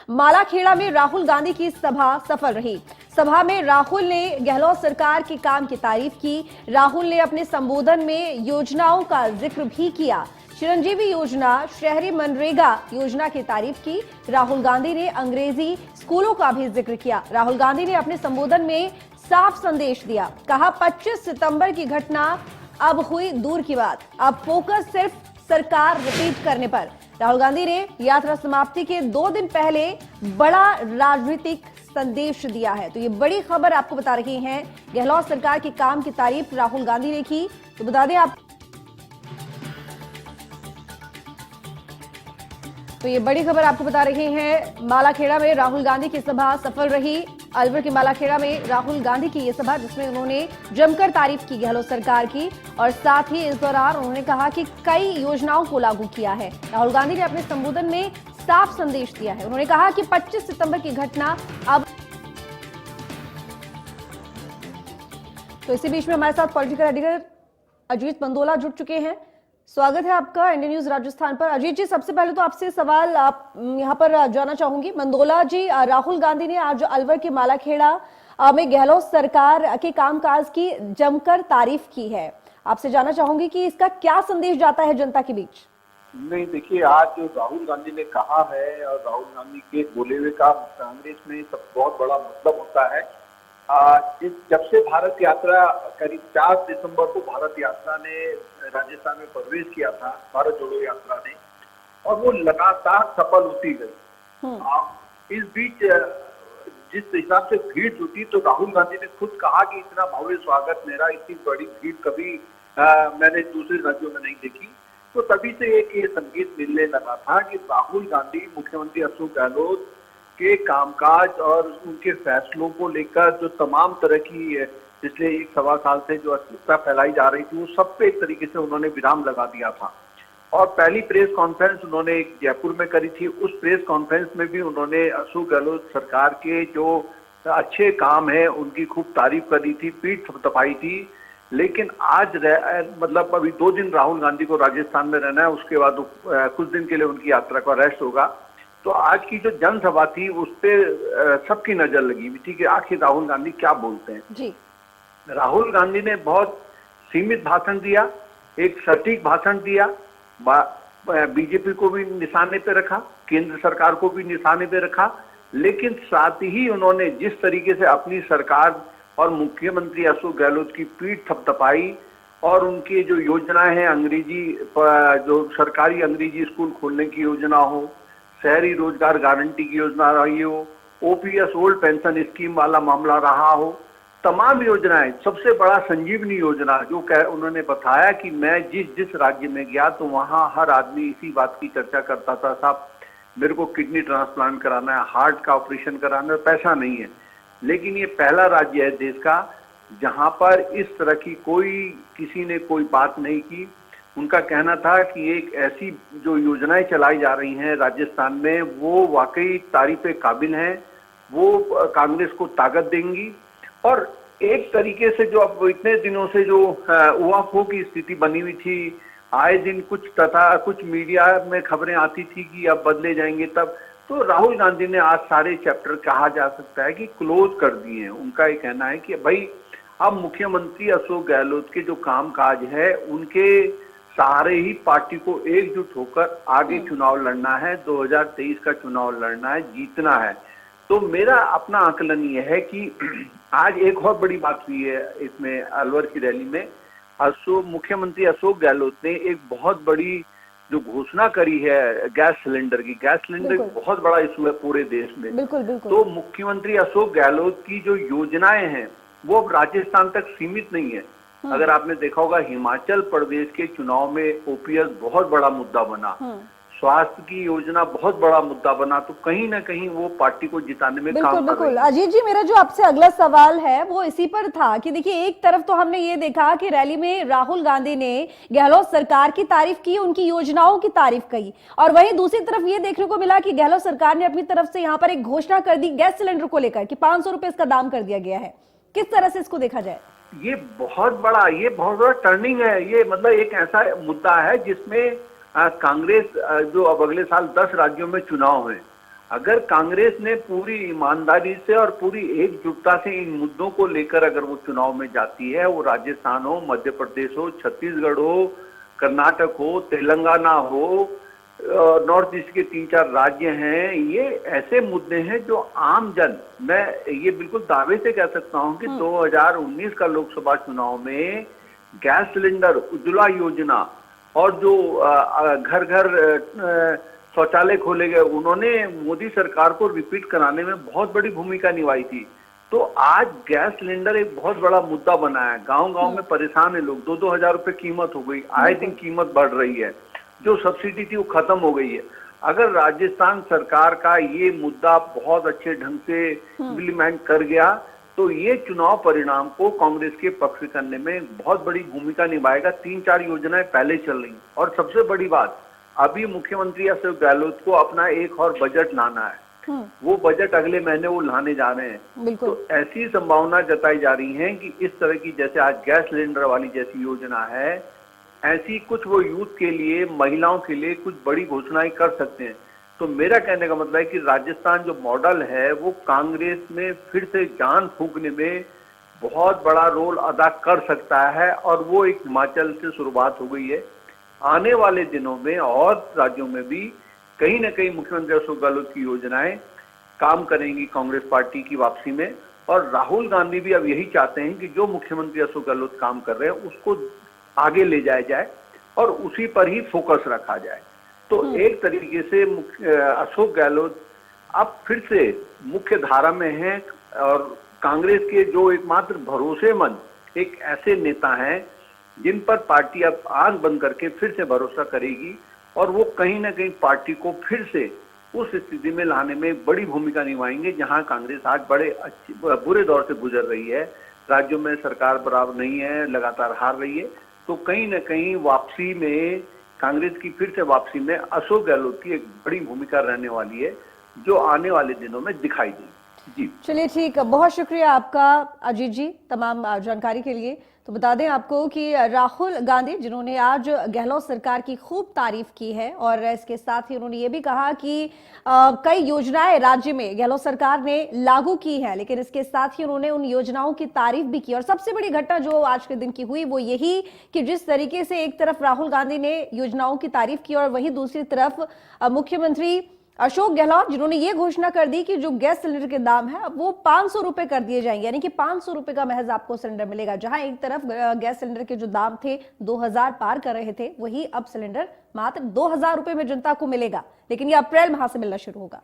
मालाखेड़ा में राहुल गांधी की सभा सफल रही। सभा में राहुल ने गहलोत सरकार के काम की तारीफ की। राहुल ने अपने संबोधन में योजनाओं का जिक्र भी किया। चिरंजीवी योजना, शहरी मनरेगा योजना की तारीफ की। राहुल गांधी ने अंग्रेजी स्कूलों का भी जिक्र किया। राहुल गांधी ने अपने संबोधन में साफ संदेश दिया। कहा 25 सितंबर की घटना अब हुई दूर की बात, अब फोकस सिर्फ सरकार रिपीट करने पर। राहुल गांधी ने यात्रा समाप्ति के 2 दिन पहले बड़ा राजनीतिक संदेश दिया है। तो ये बड़ी खबर आपको बता रही हैं, गहलोत सरकार के काम की तारीफ राहुल गांधी ने की। तो बता दें आप, तो ये बड़ी खबर आपको बता रहे हैं, मालाखेड़ा में राहुल गांधी की सभा सफल रही। अलवर के मालाखेड़ा में राहुल गांधी की ये सभा, जिसमें उन्होंने जमकर तारीफ की गहलोत सरकार की और साथ ही इस दौरान उन्होंने कहा कि कई योजनाओं को लागू किया है। राहुल गांधी ने अपने संबोधन में साफ संदेश दिया है। उन्होंने कहा कि 25 सितंबर की घटना अब। तो इसी बीच में हमारे साथ पॉलिटिकल एडिटर अजीत मंदोला जुड़ चुके हैं। स्वागत है आपका इंडिया न्यूज राजस्थान पर। अजीत जी, सबसे पहले तो आपसे सवाल आप यहाँ पर जानना चाहूंगी। मंदोला जी, राहुल गांधी ने आज अलवर के मालाखेड़ा में गहलोत सरकार के कामकाज की जमकर तारीफ की है। आपसे जानना चाहूंगी कि इसका क्या संदेश जाता है जनता के बीच? नहीं, देखिए, आज जो राहुल गांधी ने कहा है और राहुल गांधी के बोले हुए का कांग्रेस में सब बहुत बड़ा मतलब होता है। जब से भारत यात्रा करीब 4 दिसंबर को भारत यात्रा ने राजस्थान में प्रवेश किया था, भारत जोड़ो यात्रा ने, और वो लगातार सफल होती गई। इस बीच जिस हिसाब से भीड़ जुटी, तो राहुल गांधी ने खुद कहा कि इतना भव्य स्वागत मेरा, इतनी बड़ी भीड़ कभी मैंने दूसरे राज्यों में नहीं देखी। तो तभी से एक ये संकेत मिलने लगा था कि राहुल गांधी, मुख्यमंत्री अशोक गहलोत के कामकाज और उनके फैसलों को लेकर जो तमाम तरह की पिछले 1-1.25 साल से जो अस्थिरता फैलाई जा रही थी, वो सब पे एक तरीके से उन्होंने विराम लगा दिया था। और पहली प्रेस कॉन्फ्रेंस उन्होंने जयपुर में करी थी। उस प्रेस कॉन्फ्रेंस में भी उन्होंने अशोक गहलोत सरकार के जो अच्छे काम है उनकी खूब तारीफ करी थी, पीठ थपथपाई थी। लेकिन आज मतलब अभी 2 दिन राहुल गांधी को राजस्थान में रहना है, उसके बाद कुछ दिन के लिए उनकी यात्रा का रेस्ट होगा। तो आज की जो जनसभा थी उस पर सबकी नजर लगी हुई थी कि आखिर राहुल गांधी क्या बोलते हैं जी। राहुल गांधी ने बहुत सीमित भाषण दिया, एक सटीक भाषण दिया। बीजेपी को भी निशाने पे रखा, केंद्र सरकार को भी निशाने पे रखा, लेकिन साथ ही उन्होंने जिस तरीके से अपनी सरकार और मुख्यमंत्री अशोक गहलोत की पीठ थपथपाई और उनकी जो योजनाएं हैं, अंग्रेजी जो सरकारी अंग्रेजी स्कूल खोलने की योजना हो, शहरी रोजगार गारंटी की योजना रही हो, ओपीएस ओल्ड पेंशन स्कीम वाला मामला रहा हो, तमाम योजनाएं, सबसे बड़ा संजीवनी योजना जो उन्होंने बताया कि मैं जिस राज्य में गया तो वहां हर आदमी इसी बात की चर्चा करता था, साहब मेरे को किडनी ट्रांसप्लांट कराना है, हार्ट का ऑपरेशन कराना है, पैसा नहीं है। लेकिन ये पहला राज्य है देश का जहां पर इस तरह की किसी ने कोई बात नहीं की। उनका कहना था कि एक ऐसी जो योजनाएं चलाई जा रही हैं राजस्थान में, वो वाकई तारीफ काबिल हैं, वो कांग्रेस को ताकत देंगी। और एक तरीके से जो अब इतने दिनों से जो उहापोह की स्थिति बनी हुई थी, आए दिन कुछ मीडिया में खबरें आती थी कि अब बदले जाएंगे, तब तो राहुल गांधी ने आज सारे चैप्टर कहा जा सकता है कि क्लोज कर दिए हैं। उनका ये कहना है कि भाई अब मुख्यमंत्री अशोक गहलोत के जो कामकाज है उनके सहारे ही पार्टी को एकजुट होकर आगे चुनाव लड़ना है, 2023 का चुनाव लड़ना है, जीतना है। तो मेरा अपना आकलन यह है कि आज एक और बड़ी बात हुई है इसमें अलवर की रैली में। मुख्यमंत्री अशोक गहलोत ने एक बहुत बड़ी जो घोषणा करी है गैस सिलेंडर की। गैस सिलेंडर एक बहुत बड़ा इशू है पूरे देश में। बिल्कुल बिल्कुल। तो मुख्यमंत्री अशोक गहलोत की जो योजनाएं हैं वो अब राजस्थान तक सीमित नहीं है। अगर आपने देखा होगा, हिमाचल प्रदेश के चुनाव में ओपीएस बहुत बड़ा मुद्दा बना, स्वास्थ्य की योजना बहुत बड़ा मुद्दा बना, तो कहीं ना कहीं वो पार्टी को जिताने में काम कर रही है। बिल्कुल। अजीत जी, मेरा जो आपसे अगला सवाल है वो इसी पर था कि देखिए, एक तरफ तो हमने ये देखा कि रैली में राहुल गांधी ने गहलोत सरकार की तारीफ की, उनकी योजनाओं की तारीफ की, और वहीं दूसरी तरफ ये देखने को मिला कि गहलोत सरकार ने अपनी तरफ से यहाँ पर एक घोषणा कर दी गैस सिलेंडर को लेकर कि 500 रुपए इसका दाम कर दिया गया है। किस तरह से इसको देखा जाए? ये बहुत बड़ा टर्निंग है। ये मतलब एक ऐसा मुद्दा है जिसमें कांग्रेस जो अब अगले साल 10 राज्यों में चुनाव है, अगर कांग्रेस ने पूरी ईमानदारी से और पूरी एकजुटता से इन मुद्दों को लेकर अगर वो चुनाव में जाती है, वो राजस्थान हो, मध्य प्रदेश हो, छत्तीसगढ़ हो, कर्नाटक हो, तेलंगाना हो, नॉर्थ ईस्ट के 3-4 राज्य हैं, ये ऐसे मुद्दे हैं जो आम जन, मैं ये बिल्कुल दावे से कह सकता हूं कि 2019 का लोकसभा चुनाव में गैस सिलेंडर, उज्ज्वला योजना और जो घर घर शौचालय खोले गए, उन्होंने मोदी सरकार को रिपीट कराने में बहुत बड़ी भूमिका निभाई थी। तो आज गैस सिलेंडर एक बहुत बड़ा मुद्दा बना है। गांव-गांव में परेशान है लोग, 2-2 हजार रुपए कीमत हो गई, आए दिन कीमत बढ़ रही है, जो सब्सिडी थी वो खत्म हो गई है। अगर राजस्थान सरकार का ये मुद्दा बहुत अच्छे ढंग से इम्प्लीमेंट कर गया तो ये चुनाव परिणाम को कांग्रेस के पक्ष करने में बहुत बड़ी भूमिका निभाएगा। 3-4 योजनाएं पहले चल रही, और सबसे बड़ी बात, अभी मुख्यमंत्री अशोक गहलोत को अपना एक और बजट लाना है। वो बजट अगले महीने वो लाने जा रहे हैं। तो ऐसी संभावना जताई जा रही है कि इस तरह की, जैसे आज गैस सिलेंडर वाली जैसी योजना है, ऐसी कुछ वो यूथ के लिए, महिलाओं के लिए कुछ बड़ी घोषणाएं कर सकते हैं। तो मेरा कहने का मतलब है कि राजस्थान जो मॉडल है वो कांग्रेस में फिर से जान फूंकने में बहुत बड़ा रोल अदा कर सकता है, और वो एक हिमाचल से शुरुआत हो गई है। आने वाले दिनों में और राज्यों में भी कहीं ना कहीं मुख्यमंत्री अशोक गहलोत की योजनाएं काम करेंगी कांग्रेस पार्टी की वापसी में। और राहुल गांधी भी अब यही चाहते हैं कि जो मुख्यमंत्री अशोक गहलोत काम कर रहे हैं उसको आगे ले जाया जाए और उसी पर ही फोकस रखा जाए। तो एक तरीके से अशोक गहलोत अब फिर से मुख्य धारा में हैं, और कांग्रेस के जो एकमात्र भरोसेमंद एक ऐसे नेता हैं जिन पर पार्टी अब आंख बंद करके फिर से भरोसा करेगी, और वो कहीं ना कहीं पार्टी को फिर से उस स्थिति में लाने में बड़ी भूमिका निभाएंगे जहां कांग्रेस आज बड़े बुरे दौर से गुजर रही है। राज्यों में सरकार बराबर नहीं है, लगातार हार रही है। तो कहीं ना कहीं वापसी में, कांग्रेस की फिर से वापसी में अशोक गहलोत की एक बड़ी भूमिका रहने वाली है, जो आने वाले दिनों में दिखाई देगी। जी चलिए ठीक, बहुत शुक्रिया आपका अजीत जी तमाम जानकारी के लिए। तो बता दें आपको कि राहुल गांधी, जिन्होंने आज गहलोत सरकार की खूब तारीफ की है, और इसके साथ ही उन्होंने ये भी कहा कि कई योजनाएं राज्य में गहलोत सरकार ने लागू की है, लेकिन इसके साथ ही उन्होंने उन योजनाओं की तारीफ भी की। और सबसे बड़ी घटना जो आज के दिन की हुई वो यही कि जिस तरीके से एक तरफ राहुल गांधी ने योजनाओं की तारीफ की और वहीं दूसरी तरफ मुख्यमंत्री अशोक गहलोत, जिन्होंने ये घोषणा कर दी कि जो गैस सिलेंडर के दाम है वो 500 रुपए कर दिए जाएंगे, यानी कि 500 रुपए का महज आपको सिलेंडर मिलेगा। जहां एक तरफ गैस सिलेंडर के जो दाम थे 2000 पार कर रहे थे, वही अब सिलेंडर मात्र 2000 रुपए में जनता को मिलेगा, लेकिन ये अप्रैल माह से मिलना शुरू होगा।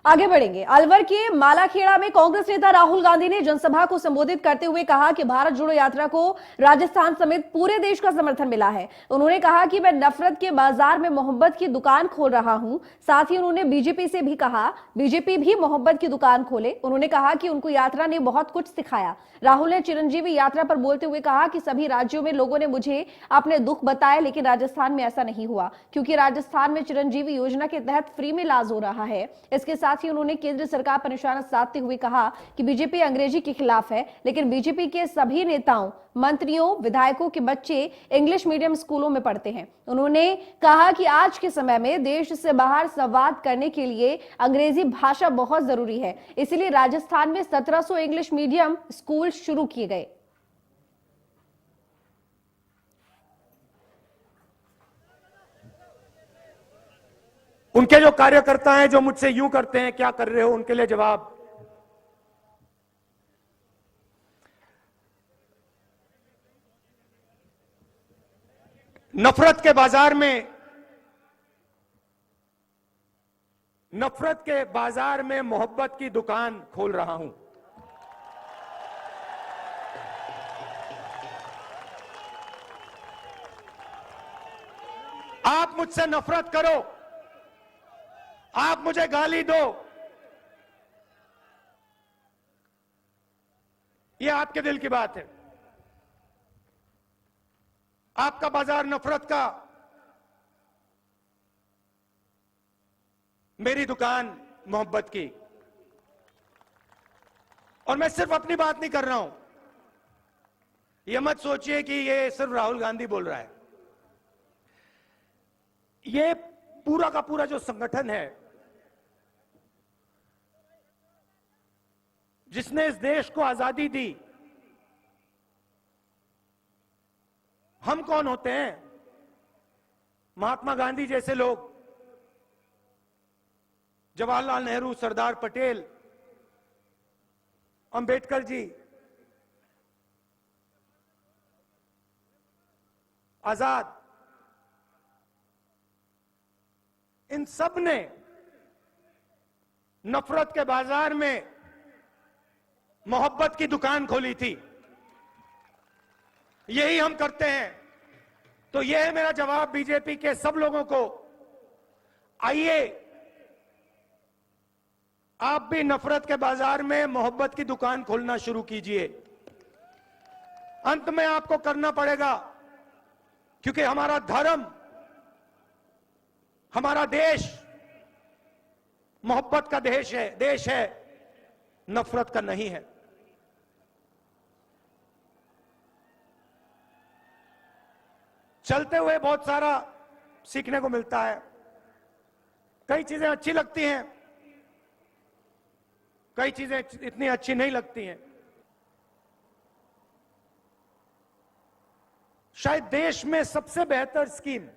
आगे बढ़ेंगे। अलवर के मालाखेड़ा में कांग्रेस नेता राहुल गांधी ने जनसभा को संबोधित करते हुए कहा कि भारत जोड़ो यात्रा को राजस्थान समेत पूरे देश का समर्थन मिला है। उन्होंने कहा कि मैं नफरत के बाजार में मोहब्बत की दुकान खोल रहा हूं। साथ ही उन्होंने बीजेपी से भी कहा बीजेपी भी मोहब्बत की दुकान खोले। उन्होंने कहा कि उनको यात्रा ने बहुत कुछ सिखाया। राहुल ने चिरंजीवी यात्रा पर बोलते हुए कहा कि सभी राज्यों में लोगों ने मुझे अपने दुख बताए, लेकिन राजस्थान में ऐसा नहीं हुआ, क्योंकि राजस्थान में चिरंजीवी योजना के तहत फ्री में इलाज हो रहा है। इसके साथ ही उन्होंने केंद्र सरकार पर निशाना साधते हुए कहा कि बीजेपी अंग्रेजी के खिलाफ है, लेकिन बीजेपी के सभी नेताओं, मंत्रियों, विधायकों के बच्चे इंग्लिश मीडियम स्कूलों में पढ़ते हैं। उन्होंने कहा कि आज के समय में देश से बाहर संवाद करने के लिए अंग्रेजी भाषा बहुत जरूरी है, इसलिए राजस्थान में 1700 इंग्लिश मीडियम स्कूल शुरू किए गए। उनके जो कार्यकर्ता हैं जो मुझसे यूं करते हैं, क्या कर रहे हो, उनके लिए जवाब। नफरत के बाजार में मोहब्बत की दुकान खोल रहा हूं। आप मुझसे नफरत करो, आप मुझे गाली दो, ये आपके दिल की बात है। आपका बाजार नफरत का, मेरी दुकान मोहब्बत की। और मैं सिर्फ अपनी बात नहीं कर रहा हूं, यह मत सोचिए कि ये सिर्फ राहुल गांधी बोल रहा है। ये पूरा का पूरा जो संगठन है जिसने इस देश को आजादी दी, हम कौन होते हैं? महात्मा गांधी जैसे लोग, जवाहरलाल नेहरू, सरदार पटेल, अंबेडकर जी, आजाद, इन सब ने नफरत के बाजार में मोहब्बत की दुकान खोली थी। यही हम करते हैं। तो यह है मेरा जवाब बीजेपी के सब लोगों को। आइए आप भी नफरत के बाजार में मोहब्बत की दुकान खोलना शुरू कीजिए। अंत में आपको करना पड़ेगा, क्योंकि हमारा धर्म, हमारा देश मोहब्बत का देश है, नफरत का नहीं है। चलते हुए बहुत सारा सीखने को मिलता है। कई चीजें अच्छी लगती हैं, कई चीजें इतनी अच्छी नहीं लगती हैं। शायद देश में सबसे बेहतर स्कीम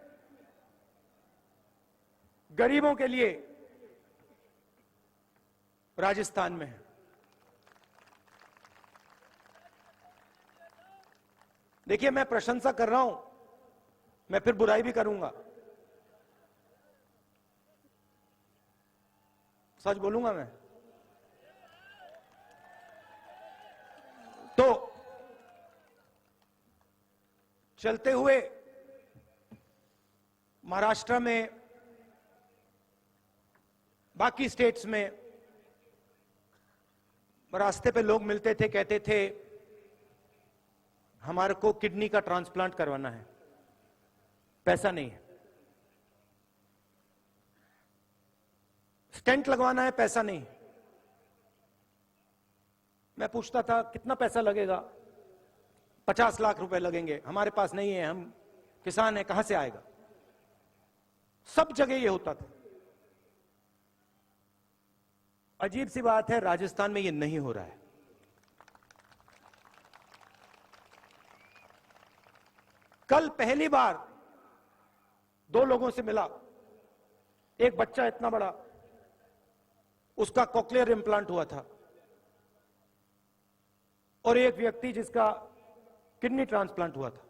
गरीबों के लिए राजस्थान में है। देखिए, मैं प्रशंसा कर रहा हूं, मैं फिर बुराई भी करूंगा, सच बोलूंगा मैं। तो चलते हुए महाराष्ट्र में, बाकी स्टेट्स में रास्ते पे लोग मिलते थे, कहते थे हमारे को किडनी का ट्रांसप्लांट करवाना है, पैसा नहीं है। स्टेंट लगवाना है, पैसा नहीं। मैं पूछता था कितना पैसा लगेगा? 50 लाख रुपए लगेंगे। हमारे पास नहीं है, हम किसान हैं, कहां से आएगा? सब जगह ये होता था। अजीब सी बात है, राजस्थान में ये नहीं हो रहा है। कल पहली बार 2 लोगों से मिला। एक बच्चा इतना बड़ा, उसका कॉक्लियर इंप्लांट हुआ था, और एक व्यक्ति जिसका किडनी ट्रांसप्लांट हुआ था।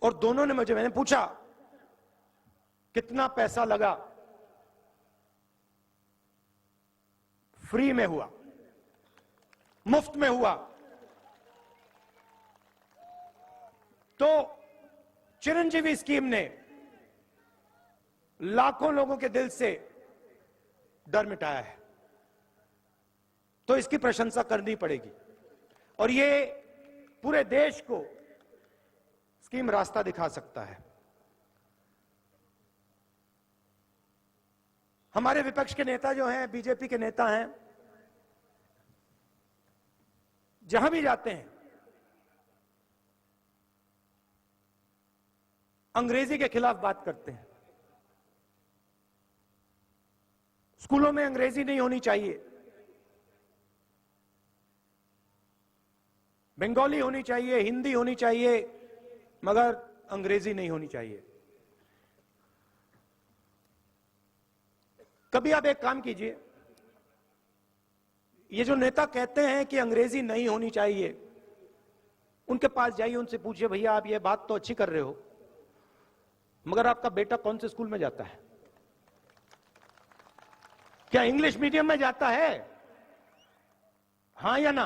और दोनों ने मैंने पूछा कितना पैसा लगा? फ्री में हुआ, मुफ्त में हुआ। तो चिरंजीवी स्कीम ने लाखों लोगों के दिल से डर मिटाया है, तो इसकी प्रशंसा करनी पड़ेगी। और ये पूरे देश को स्कीम रास्ता दिखा सकता है। हमारे विपक्ष के नेता जो हैं, बीजेपी के नेता हैं, जहां भी जाते हैं अंग्रेजी के खिलाफ बात करते हैं। स्कूलों में अंग्रेजी नहीं होनी चाहिए, बंगाली होनी चाहिए, हिंदी होनी चाहिए, मगर अंग्रेजी नहीं होनी चाहिए। कभी आप एक काम कीजिए, ये जो नेता कहते हैं कि अंग्रेजी नहीं होनी चाहिए, उनके पास जाइए, उनसे पूछिए भैया आप ये बात तो अच्छी कर रहे हो, मगर आपका बेटा कौन से स्कूल में जाता है? क्या इंग्लिश मीडियम में जाता है? हां या ना?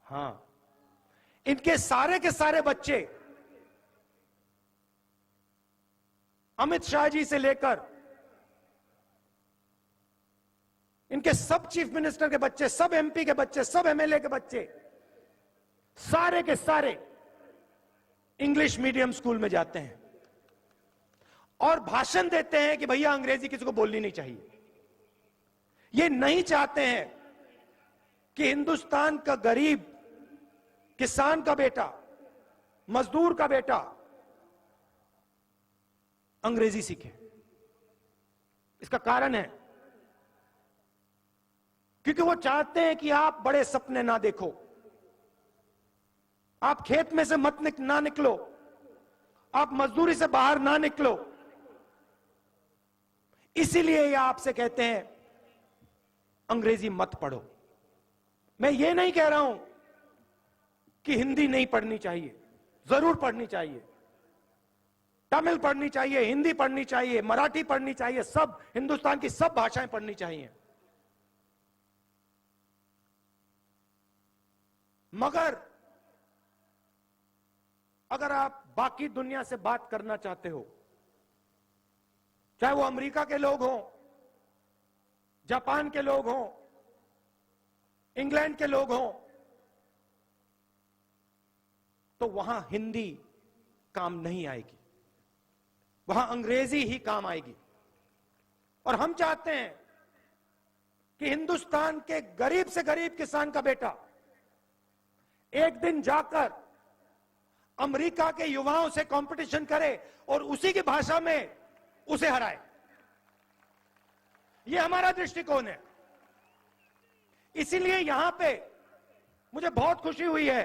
हां। इनके सारे के सारे बच्चे अमित शाह जी से लेकर इनके सब चीफ मिनिस्टर के बच्चे, सब एमपी के बच्चे, सब एमएलए के बच्चे, सारे के सारे इंग्लिश मीडियम स्कूल में जाते हैं और भाषण देते हैं कि भैया अंग्रेजी किसी को बोलनी नहीं चाहिए। ये नहीं चाहते हैं कि हिंदुस्तान का गरीब, किसान का बेटा, मजदूर का बेटा अंग्रेजी सीखें। इसका कारण है क्योंकि वो चाहते हैं कि आप बड़े सपने ना देखो, आप खेत में से ना निकलो, आप मजदूरी से बाहर ना निकलो। इसीलिए ये आपसे कहते हैं अंग्रेजी मत पढ़ो। मैं ये नहीं कह रहा हूं कि हिंदी नहीं पढ़नी चाहिए, जरूर पढ़नी चाहिए। तमिल पढ़नी चाहिए, हिंदी पढ़नी चाहिए, मराठी पढ़नी चाहिए, सब हिंदुस्तान की सब भाषाएं पढ़नी चाहिए। मगर अगर आप बाकी दुनिया से बात करना चाहते हो, चाहे वो अमेरिका के लोग हों, जापान के लोग हों, इंग्लैंड के लोग हों, तो वहां हिंदी काम नहीं आएगी, वहां अंग्रेजी ही काम आएगी। और हम चाहते हैं कि हिंदुस्तान के गरीब से गरीब किसान का बेटा एक दिन जाकर अमेरिका के युवाओं से कंपटीशन करे और उसी की भाषा में उसे हराए। यह हमारा दृष्टिकोण है। इसीलिए यहां पे मुझे बहुत खुशी हुई है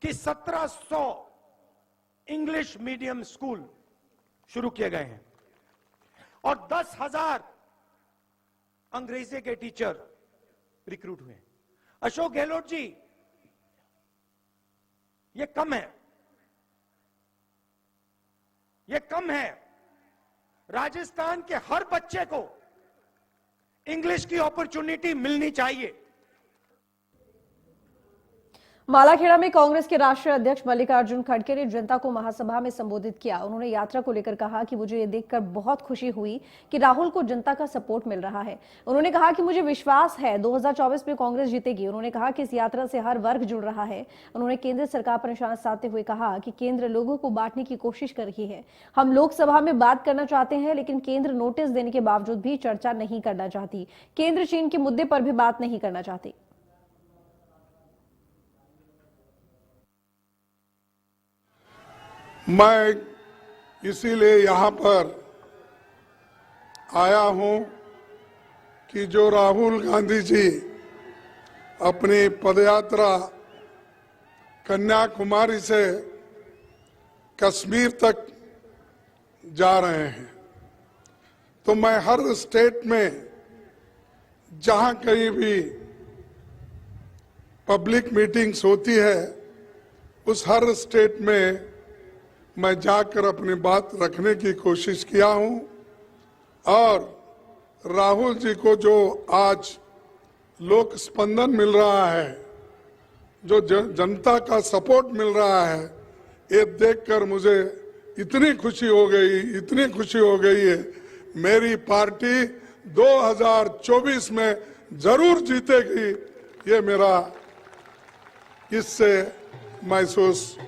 कि 1700 इंग्लिश मीडियम स्कूल शुरू किए गए हैं और 10,000 अंग्रेजी के टीचर रिक्रूट हुए हैं। अशोक गहलोत जी, ये कम है, ये कम है। राजस्थान के हर बच्चे को इंग्लिश की अपॉर्चुनिटी मिलनी चाहिए। मालाखेड़ा में कांग्रेस के राष्ट्रीय अध्यक्ष मल्लिकार्जुन खड़गे ने जनता को महासभा में संबोधित किया। उन्होंने यात्रा को लेकर कहा कि मुझे ये देखकर बहुत खुशी हुई कि राहुल को जनता का सपोर्ट मिल रहा है। उन्होंने कहा कि मुझे विश्वास है 2024 में कांग्रेस जीतेगी। उन्होंने कहा कि इस यात्रा से हर वर्ग जुड़ रहा है। उन्होंने केंद्र सरकार पर निशाना साधते हुए कहा कि केंद्र लोगों को बांटने की कोशिश कर रही है। हम लोकसभा में बात करना चाहते हैं, लेकिन केंद्र नोटिस देने के बावजूद भी चर्चा नहीं करना चाहती। केंद्र चीन के मुद्दे पर भी बात नहीं करना चाहती। मैं इसीलिए यहाँ पर आया हूँ कि जो राहुल गांधी जी अपनी पदयात्रा कन्याकुमारी से कश्मीर तक जा रहे हैं, तो मैं हर स्टेट में जहाँ कहीं भी पब्लिक मीटिंग्स होती है, उस हर स्टेट में मैं जाकर अपनी बात रखने की कोशिश किया हूं। और राहुल जी को जो आज लोक स्पंदन मिल रहा है, जो जनता का सपोर्ट मिल रहा है, ये देखकर मुझे इतनी खुशी हो गई है। मेरी पार्टी 2024 में जरूर जीतेगी, ये मेरा इससे महसूस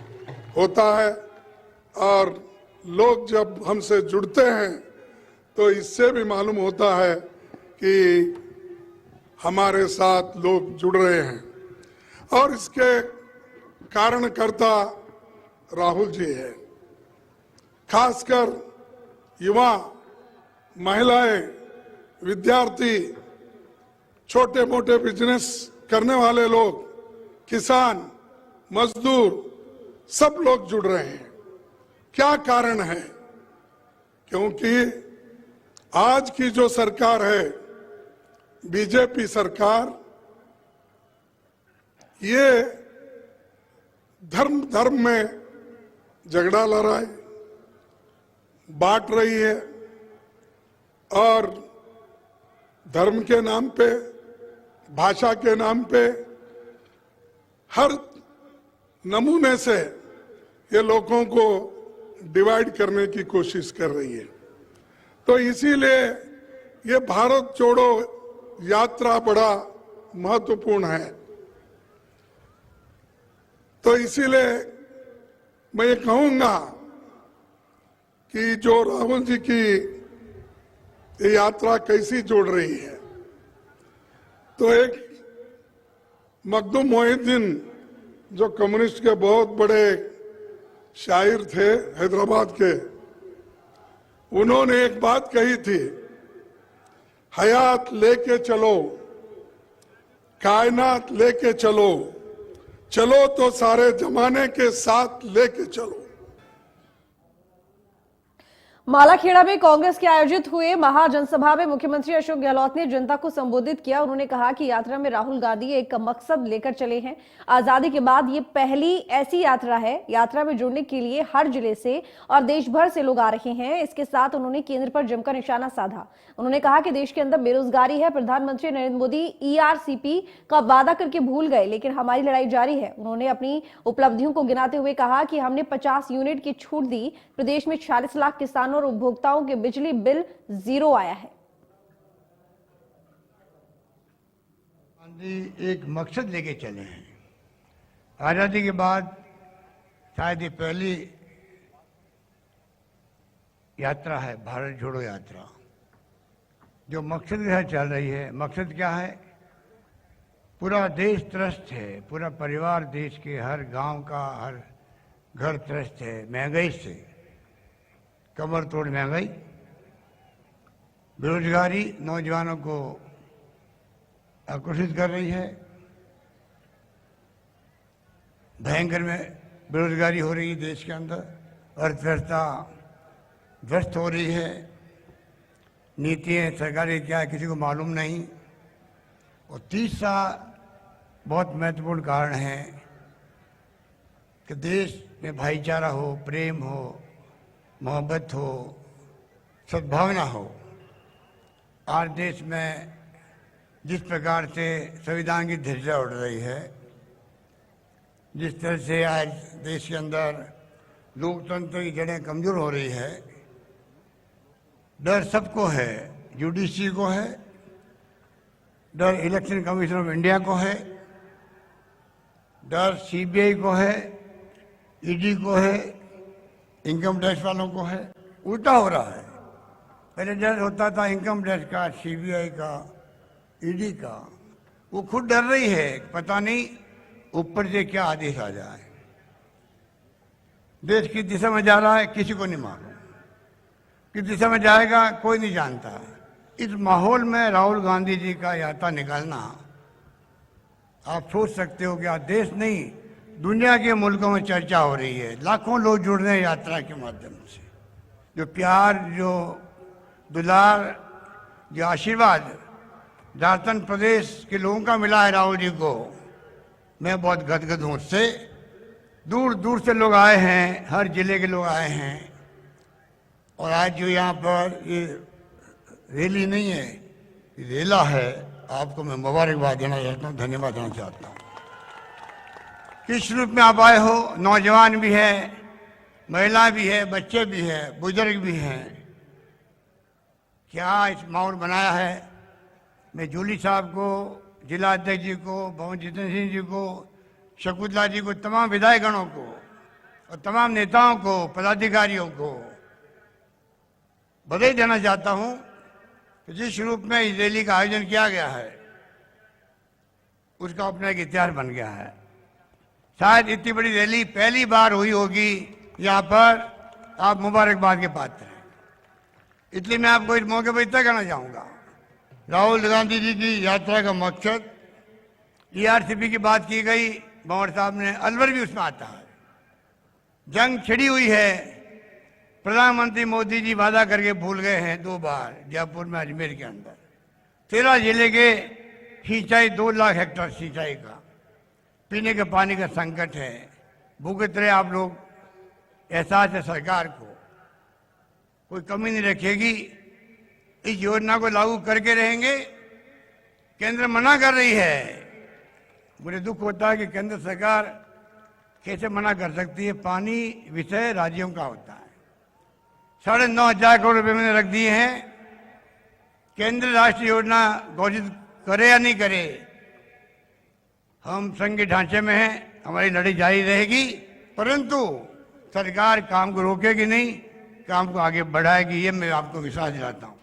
होता है। और लोग जब हमसे जुड़ते हैं तो इससे भी मालूम होता है कि हमारे साथ लोग जुड़ रहे हैं, और इसके कारणकर्ता राहुल जी है। खासकर युवा, महिलाएं, विद्यार्थी, छोटे मोटे बिजनेस करने वाले लोग, किसान, मजदूर, सब लोग जुड़ रहे हैं। क्या कारण है? क्योंकि आज की जो सरकार है, बीजेपी सरकार, ये धर्म में झगड़ा लड़ाई बांट रही है और धर्म के नाम पे, भाषा के नाम पे हर नमूने से ये लोगों को डिवाइड करने की कोशिश कर रही है। तो इसीलिए ये भारत जोड़ो यात्रा बड़ा महत्वपूर्ण है। तो इसीलिए मैं ये कहूंगा कि जो राहुल जी की ये यात्रा कैसी जोड़ रही है, तो एक मखदूम मोहिउद्दीन जो कम्युनिस्ट के बहुत बड़े शायर थे हैदराबाद के, उन्होंने एक बात कही थी, हयात लेके चलो, कायनात लेके चलो, चलो तो सारे जमाने के साथ लेके चलो। मालाखेड़ा में कांग्रेस के आयोजित हुए महाजनसभा में मुख्यमंत्री अशोक गहलोत ने जनता को संबोधित किया। उन्होंने कहा कि यात्रा में राहुल गांधी एक मकसद लेकर चले हैं। आजादी के बाद ये पहली ऐसी यात्रा है। यात्रा में जुड़ने के लिए हर जिले से और देश भर से लोग आ रहे हैं। इसके साथ उन्होंने केंद्र पर जमकर निशाना साधा। उन्होंने कहा कि देश के अंदर बेरोजगारी है। प्रधानमंत्री नरेंद्र मोदी ERCP का वादा करके भूल गए, लेकिन हमारी लड़ाई जारी है। उन्होंने अपनी उपलब्धियों को गिनाते हुए कहा कि हमने 50 यूनिट की छूट दी। प्रदेश में 46 लाख किसानों और उपभोक्ताओं के बिजली बिल 0 आया है। गांधी एक मकसद लेके चले हैं। आजादी के बाद शायद ये पहली यात्रा है, भारत जोड़ो यात्रा, जो मकसद के साथ चल रही है। मकसद क्या है? पूरा देश त्रस्त है, पूरा परिवार देश के हर गांव का हर घर त्रस्त है महंगाई से, कमर तोड़ महंगाई, बेरोजगारी नौजवानों को आकर्षित कर रही है, भयंकर में बेरोजगारी हो रही है देश के अंदर, अर्थव्यवस्था ध्वस्त हो रही है, नीतियाँ सरकारी क्या है किसी को मालूम नहीं। और तीसरा बहुत महत्वपूर्ण कारण है कि देश में भाईचारा हो, प्रेम हो, मोहब्बत हो, सद्भावना हो। आज देश में जिस प्रकार से संविधान की ध्वजा उड़ रही है, जिस तरह से आज देश के अंदर लोकतंत्र की जड़ें कमजोर हो रही है, डर सबको है, जुडिशरी को है, डर इलेक्शन कमीशन ऑफ इंडिया को है, डर CBI को है, ED को है, इनकम टैक्स वालों को है। उल्टा हो रहा है। पहले डर होता था इनकम टैक्स का, CBI का, ED का। वो खुद डर रही है, पता नहीं ऊपर से क्या आदेश आ जाए। देश किस दिशा में जा रहा है किसी को नहीं मालूम, किस दिशा में जाएगा कोई नहीं जानता। इस माहौल में राहुल गांधी जी का यात्रा निकालना, आप सोच सकते हो कि आज देश नहीं दुनिया के मुल्कों में चर्चा हो रही है। लाखों लोग जुड़ रहे हैं यात्रा के माध्यम से। जो प्यार, जो दुलार, जो आशीर्वाद झारखंड प्रदेश के लोगों का मिला है राहुल जी को, मैं बहुत गदगद हूँ उससे। दूर दूर से लोग आए हैं, हर जिले के लोग आए हैं। और आज जो यहाँ पर ये रैली नहीं है, रेला है, आपको मैं मुबारकबाद देना चाहता हूँ, धन्यवाद देना चाहता हूँ। किस रूप में आप आए हो? नौजवान भी है, महिला भी है, बच्चे भी है, बुजुर्ग भी हैं। क्या इस माहौल बनाया है? मैं जूली साहब को, जिला अध्यक्ष जी को, भवन जितेंद्र सिंह जी को, शकुंतला जी को, तमाम विधायकगणों को और तमाम नेताओं को, पदाधिकारियों को बधाई देना चाहता हूं कि जिस रूप में इस रैली का आयोजन किया गया है उसका अपना एक इतिहास बन गया है। शायद इतनी बड़ी रैली पहली बार हुई होगी यहाँ पर। आप मुबारकबाद के पात्र हैं। इसलिए मैं आपको इस मौके पर इतना कहना चाहूँगा, राहुल गांधी जी की यात्रा का मकसद, ERCP की बात की गई, भंवर साहब ने, अलवर भी उसमें आता है। जंग छिड़ी हुई है। प्रधानमंत्री मोदी जी वादा करके भूल गए हैं 2 बार, जयपुर में, अजमेर के अंदर। 13 जिले के सिंचाई, 2 लाख हेक्टेयर सिंचाई का, पीने के पानी का संकट है। भुगत रहे आप लोग। एहसास है सरकार को, कोई कमी नहीं रखेगी। इस योजना को लागू करके रहेंगे। केंद्र मना कर रही है। मुझे दुख होता है कि केंद्र सरकार कैसे मना कर सकती है। पानी विषय राज्यों का होता है। 9,500 करोड़ रुपए मैंने रख दिए हैं। केंद्र राष्ट्रीय योजना घोषित करे या नहीं करे, हम संघ के ढांचे में हैं, हमारी लड़ाई जारी रहेगी। परंतु सरकार काम को रोकेगी नहीं, काम को आगे बढ़ाएगी, ये मैं आपको विश्वास दिलाता हूं।